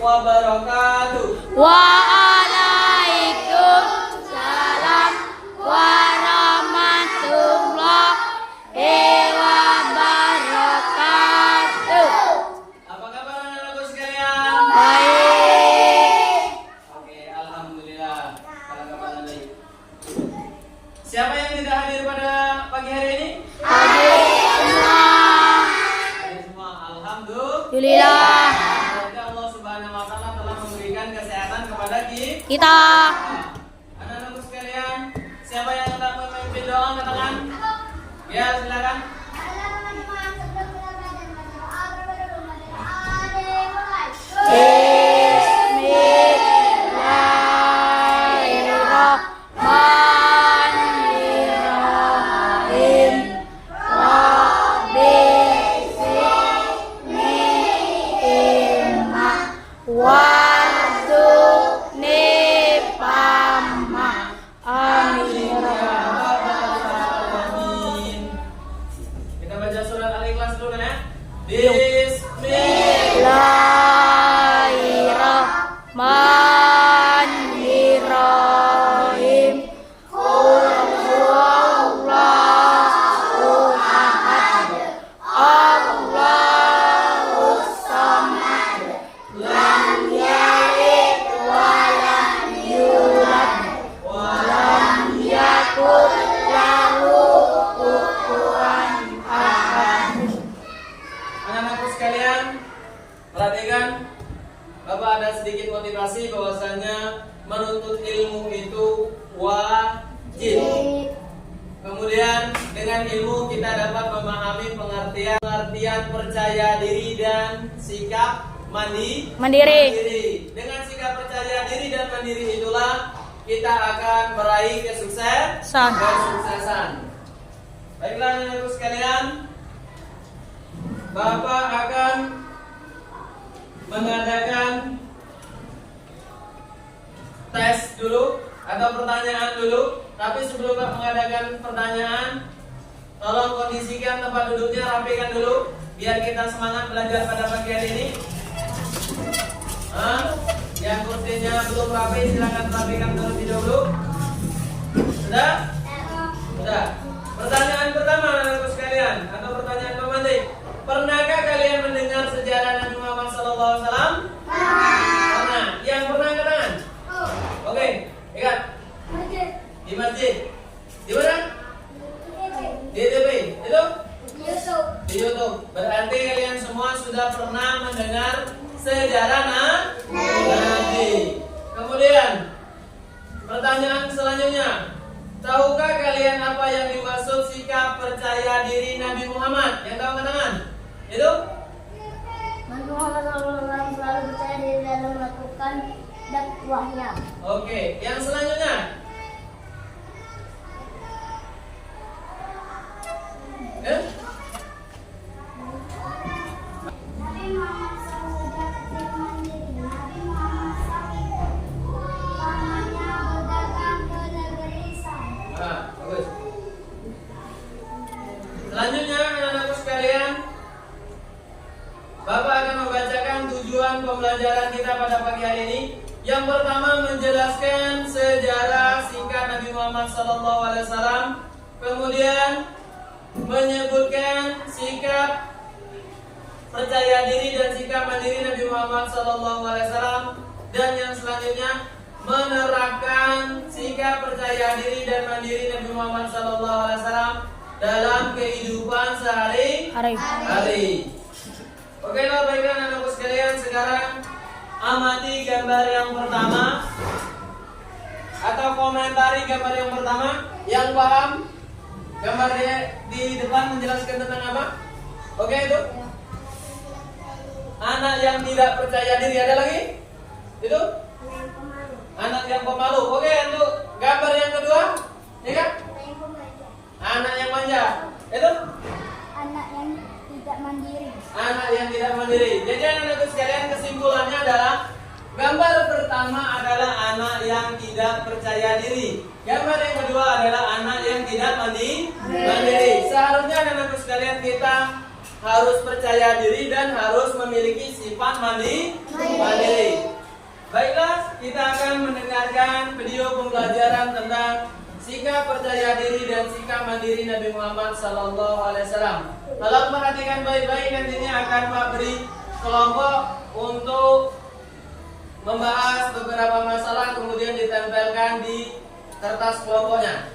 wabarakatuh. Waalaikumsalam warahmatullahi wabarakatuh. Apa kabar anak-anakku sekalian? Baik. Oke, alhamdulillah. Kalau kabar baik. Siapa yang tidak hadir pada pagi hari ini? Hadir semua. Hadir semua. Alhamdulillah. Alhamdulillah. Semoga Allah Subhanahu wa taala telah memberikan kesehatan kepada kita. Kita. Anak-anakku sekalian, siapa yang hendak memimpin doa katakan? Ya, silakan. Bismillahirrahmanirrahim. Rabbi zidni ilma warzuqni fahma. Amin ya rabbal Amin. Kita baca surat Al-Ikhlas dulu kan ya. Bismillahirrahmanirrahim. Qul huwallahu ahad. Allahus samad. Lam yalid wa lam yulad wa lam yakul lahu kufuwan ahad. Anak-anakku sekalian, perhatikan. Bapak ada sedikit motivasi bahwasanya menuntut ilmu itu wajib. Kemudian dengan ilmu kita dapat memahami pengertian percaya diri dan sikap mandiri. Dengan sikap percaya diri dan mandiri itulah kita akan meraih kesuksesan. Baiklah anak-anakku sekalian, Bapak akan mengadakan tes dulu atau pertanyaan dulu. Tapi sebelum mengadakan pertanyaan, tolong kondisikan tempat duduknya, rapikan dulu biar kita semangat belajar pada pagi hari ini. Yang kursinya belum rapi silakan rapikan terlebih dahulu. Sudah? Sudah. Pertanyaan pertama anak-anakku sekalian atau pertanyaan pemantik. Pernahkah kalian mendengar sejarah Nabi Muhammad SAW? Pernah. Yang pernah angkat tangan? Oke, ingat. Di masjid. Di mana? Di TV. Itu? Di YouTube. Berarti kalian semua sudah pernah mendengar sejarah Nabi. Kemudian pertanyaan selanjutnya. Tahukah kalian apa yang dimaksud sikap percaya diri Nabi Muhammad? Yang tahu angkat tangan? Itu? Nabi Muhammad SAW selalu percaya diri dalam melakukan dakwahnya. Oke, yang selanjutnya. Nabi Muhammad SAW tidak mandiri. Nabi Muhammad sakit. Pamannya berdagang ke negeri Sam. Bagus. Selanjutnya anak-anakku sekalian, Bapak akan membacakan tujuan pembelajaran kita pada pagi hari ini. Yang pertama menjelaskan sejarah singkat Nabi Muhammad SAW. Kemudian menyebutkan sikap percaya diri dan sikap mandiri Nabi Muhammad SAW. Dan yang selanjutnya menerapkan sikap percaya diri dan mandiri Nabi Muhammad SAW dalam kehidupan sehari-hari. Oke, baiklah anak-anakku sekalian, sekarang amati gambar yang pertama atau komentari gambar yang pertama. Yang paham gambarnya di depan menjelaskan tentang apa? Oke, itu anak yang tidak percaya diri. Ada lagi? Itu anak yang pemalu. Oke, untuk gambar yang kedua, ya kan? Anak yang manja. Itu Anak yang tidak mandiri. anak yang tidak mandiri. Jadi anak-anakku sekalian, kesimpulannya adalah gambar pertama adalah anak yang tidak percaya diri. Gambar yang kedua adalah anak yang tidak mandiri. Seharusnya anak-anakku sekalian kita harus percaya diri dan harus memiliki sifat mandiri. Baiklah, kita akan mendengarkan video pembelajaran tentang sikap percaya diri dan sikap mandiri Nabi Muhammad SAW. Tolong perhatikan baik-baik, nantinya akan Pak beri kelompok untuk membahas beberapa masalah, kemudian ditempelkan di kertas kelompoknya.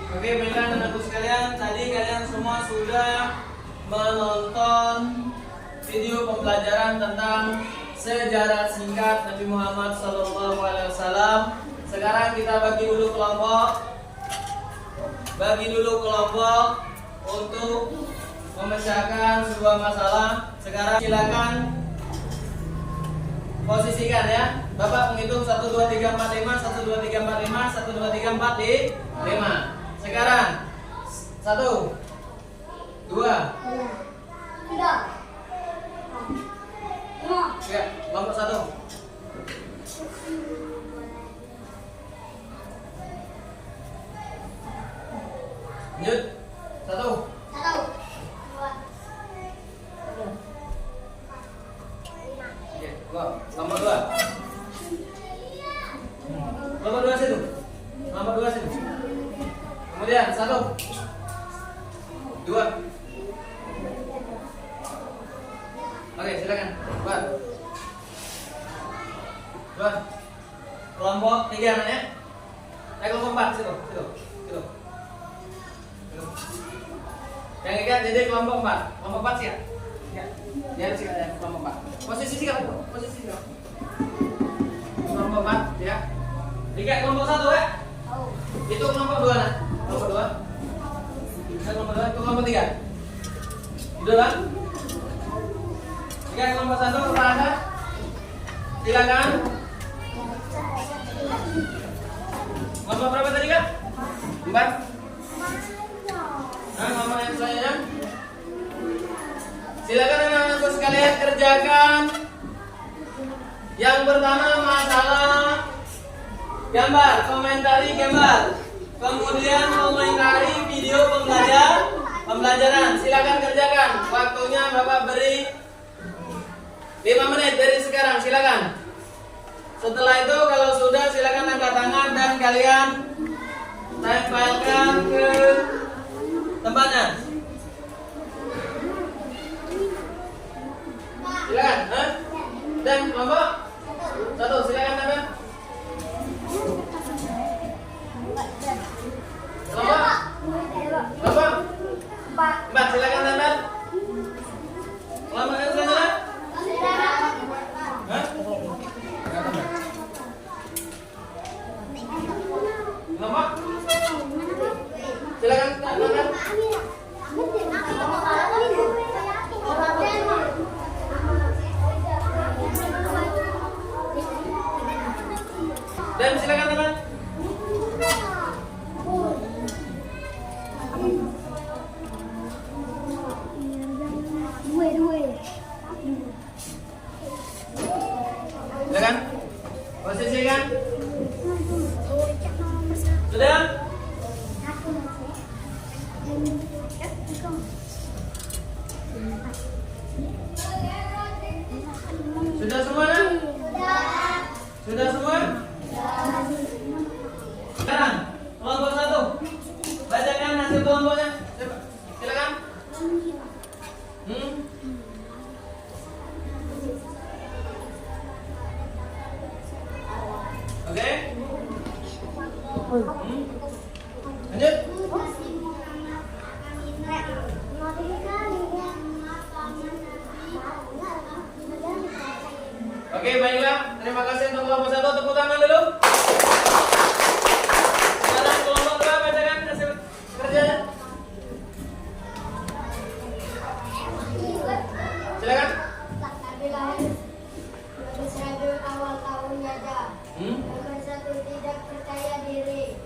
Oke, baiklah teman-teman sekalian, tadi kalian semua sudah menonton video pembelajaran tentang sejarah singkat Nabi Muhammad SAW. Sekarang kita bagi dulu kelompok untuk memecahkan sebuah masalah. Sekarang silakan posisikan ya. Bapak menghitung 1 2 3 4 5, 1 2 3 4 5, 1 2 3 4 5. Sekarang 1 2 3 ya, kelompok 1. Lanjut 1 Oke, kelompok 2. Kelompok 2 situ. Kelompok 2 situ. Kemudian 1 2. Oke, silakan. Buat. Kelompok 3 namanya. Kelompok 4 situ. Yang ikat jadi kelompok 4. Kelompok 4 siap. Ya. Dia siap ya, kelompok 4. Posisi siap. Kelompok 4 ya. Ikat kelompok 1 ya. Itu kelompok 2 nah. Kelompok 2. Kelompok 2 itu kelompok 3. Udah Bang? Jika kelompok 1 kepada silakan. Kelompok berapa tadi Kak? 4. Nah, kelompok yang selanjutnya. Silakan anak-anakku sekalian kerjakan. Yang pertama masalah gambar, komentari gambar. Kemudian komentari video pembelajaran. Silakan kerjakan. Waktunya Bapak beri 5 menit dari sekarang, silakan. Setelah itu kalau sudah silakan angkat tangan dan kalian tempelkan ke tempatnya. Silakan, dan kelompok 1 silakan tempel. Kelompok 4 silakan tempel. Kelompok yang selanjutnya. Kelompok silakan Sudah semua? Nak? Sudah semua? Sekarang kelompok 1. Bacakan hasil kelompoknya. Silakan. Oke. Lanjut. Oke, baiklah. Terima kasih untuk kelompok 1. Tepuk tangan dulu. Sekarang kelompok 2 bacakan hasil kerjanya. Silakan. Awal tahunnya dah. Nomor 1 tidak percaya diri.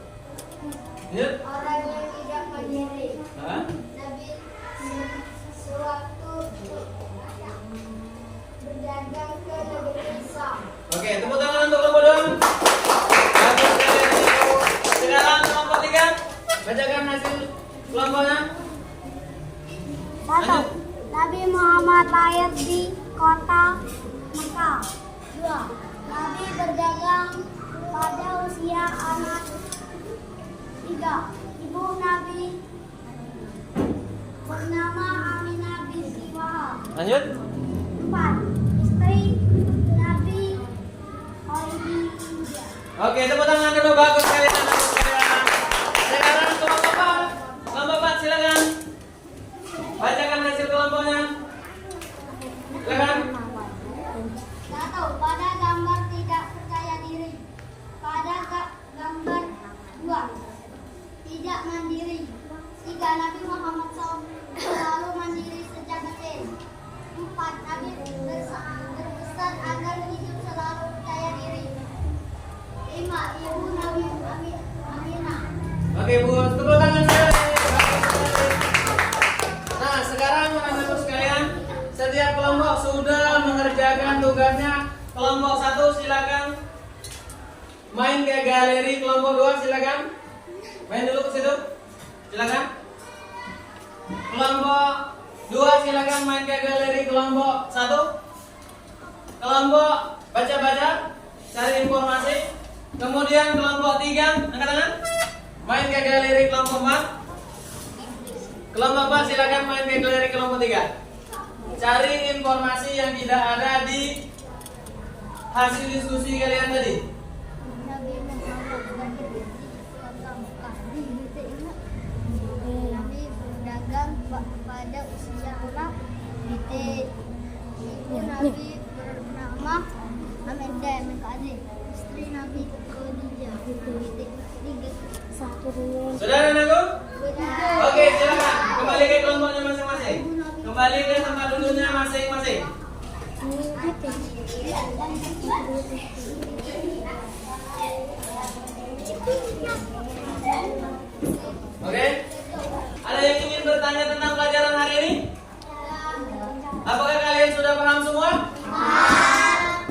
Lanjut. Orang yang tidak mandiri. Hah? Nabi sewaktu berdagang ke negeri Syam. Oke, tepuk tangan untuk kelompok 2. Bagus sekali. Sekarang kelompok 3 bacakan hasil kelompoknya. 1. Nabi Muhammad lahir di kota Mekah. 2. Nabi berdagang pada usia anak. 3. Ibu Nabi bernama Aminah binti Wahab. Lanjut. 4. Istri Nabi Khadijah. Oke, tepuk tangan dulu. Bagus sekali. Sekarang kelompok 4. Kelompok 4 silakan. Bacakan hasil kelompoknya. Silakan. 1. Pada gambar tidak percaya diri. Pada gambar 2. Tidak mandiri. 3. Nabi Muhammad SAW selalu mandiri sejak kecil. 4. Nabi berpesan agar hidup selalu percaya diri. 5. Ibu Nabi Aminah. Oke, Bu. Tepuk tangan sekali. Nah, sekarang anak-anakku sekalian, setiap kelompok sudah mengerjakan tugasnya. Kelompok 1 silakan main ke galeri. Kelompok 2 silakan main dulu ke situ. Silakan. Kelompok 2 silakan main ke galeri. Kelompok 1. Kelompok baca-baca, cari informasi. Kemudian kelompok 3 angkat tangan. Main ke galeri kelompok 4. Kelompok 4 silakan main ke galeri kelompok 3. Cari informasi yang tidak ada di hasil diskusi kalian tadi. Nabi Muhammad lahir di kota Mekah. Nabi berdagang pada usia anak. Ibu Nabi bernama Aminah binti. Istri Nabi Khadijah. Sudah anakku? Oke, silakan kembali ke kelompoknya masing-masing. Kembali ke tempat duduknya masing-masing. Oke. Ada yang ingin bertanya tentang pelajaran hari ini? Apakah kalian sudah paham semua?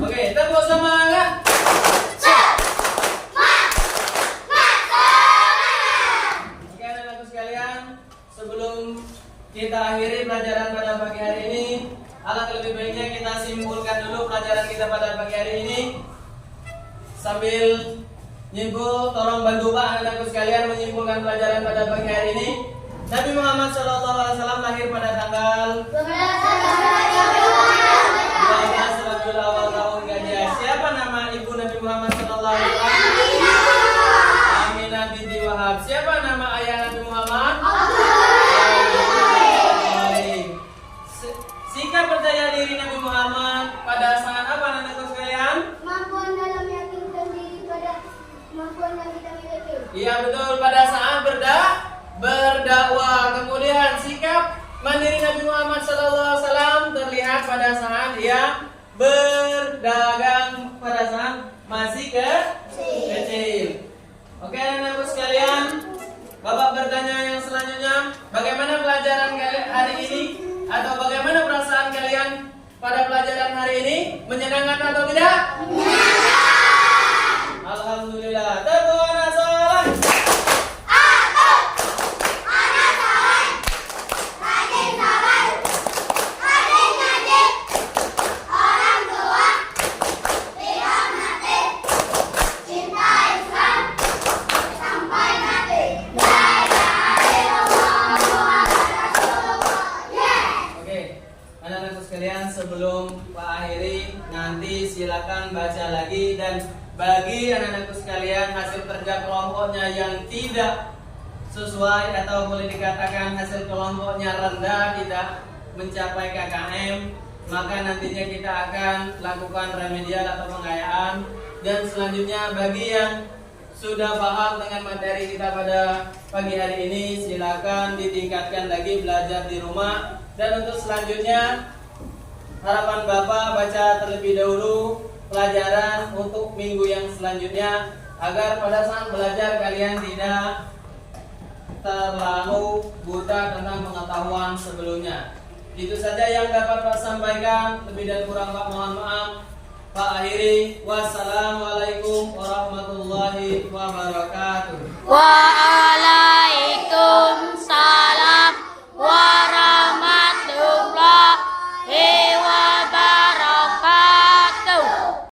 Oke, tepuk semangat. Oke, anak-anakku sekalian, sebelum kita akhiri pelajaran pada pagi hari ini, alangkah lebih baiknya kita simpulkan dulu pelajaran kita pada pagi hari ini. Sambil nyimpul, tolong bantu Pak anak-anakku sekalian menyimpulkan pelajaran pada pagi hari ini. Nabi Muhammad SAW lahir pada tanggal 12 Rabiul Awal tahun Gajah. Siapa nama ibu Nabi Muhammad SAW? Aminah binti Wahab. Siapa nama ayah Nabi Muhammad? Sikap percaya diri Nabi Muhammad pada saat apa anak-anakku sekalian? Kemampuan dalam meyakinkan diri pada kemampuan yang kita miliki. Iya betul, pada saat berdakwah. Kemudian sikap mandiri Nabi Muhammad SAW terlihat pada saat dia berdagang, pada saat masih kecil. Oke anak-anakku sekalian, Bapak bertanya yang selanjutnya, bagaimana pelajaran kalian hari ini? Atau bagaimana perasaan kalian pada pelajaran hari ini? Menyenangkan atau tidak? Alhamdulillah. Tepuk tangan salam. sebelum Pak akhiri, nanti silakan baca lagi. Dan bagi anak-anakku sekalian, hasil kerja kelompoknya yang tidak sesuai atau boleh dikatakan hasil kelompoknya rendah, tidak mencapai KKM, maka nantinya kita akan lakukan remedial atau pengayaan. Dan selanjutnya bagi yang sudah paham dengan materi kita pada pagi hari ini, silakan ditingkatkan lagi belajar di rumah. Dan untuk selanjutnya, harapan Bapak baca terlebih dahulu pelajaran untuk minggu yang selanjutnya, agar pada saat belajar kalian tidak terlalu buta tentang pengetahuan sebelumnya. Itu saja yang dapat Pak sampaikan. Lebih dan kurang Pak mohon maaf. Pak akhiri. Wassalamualaikum